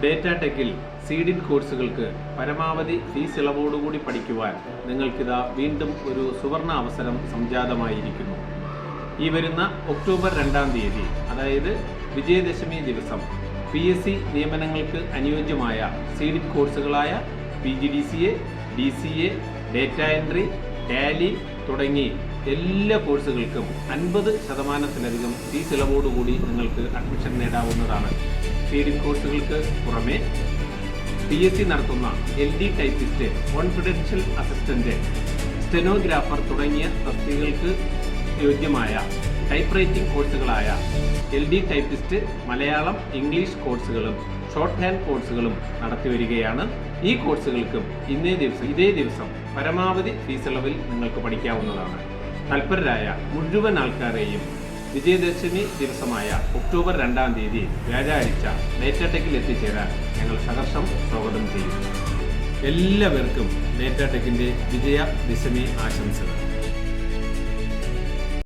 Data ടെക്കിൽ സീഡിഡ് കോഴ്സുകൾക്ക് പരമാവധി fees ഇളവോടുകൂടി പഠിക്കുവാൻ നിങ്ങൾക്കിതാ വീണ്ടും ഒരു സുവർണ അവസരം സംജാതമായിരിക്കുന്നു. ഈ വരുന്ന ഒക്ടോബർ 2-ാം തീയതി, അതായത് വിജയദശമി ദിവസം, PSC നിയമനങ്ങൾക്ക് അനുയോജ്യമായ സീഡിഡ് കോഴ്സുകളായ PGDCA, DCA, data entry, Tally തുടങ്ങി എല്ലാ കോഴ്സുകൾക്കും 50% ഫീസ് ഇളവോടുകൂടി നിങ്ങൾക്ക് അഡ്മിഷൻ നേടാവുന്നതാണ്. സീഡിഡ് കോഴ്സുകൾക്ക് പുറമെ PSC നടത്തുന്ന LD typist, confidential assistant, stenographer തുടങ്ങിയ തസ്തികകൾക്ക് യോഗ്യമായ ടൈപ്പ് റൈറ്റിംഗ് കോഴ്സുകളായ LD ടൈപ്പിസ്റ്റ്, മലയാളം, ഇംഗ്ലീഷ് കോഴ്സുകളും ഷോർട്ട് ഹാൻഡ് കോഴ്സുകളും നടത്തിവരികയാണ്. ഈ കോഴ്സുകൾക്കും ഇതേ ദിവസം പരമാവധി ഫീസ് ഇളവിൽ നിങ്ങൾക്ക് പഠിക്കാവുന്നതാണ്. തൽപരരായ മുഴുവൻ ആൾക്കാരെയും വിജയദശമി ദിവസമായ ഒക്ടോബർ 2-ാം തീയതി വ്യാഴാഴ്ച ഡേറ്റ ടെക്കിൽ എത്തിച്ചേരാൻ ഞങ്ങൾ സഹർഷം സ്വാഗതം ചെയ്യുന്നു. എല്ലാവർക്കും ഡേറ്റ ടെക്കിൻ്റെ വിജയദശമി ആശംസകൾ.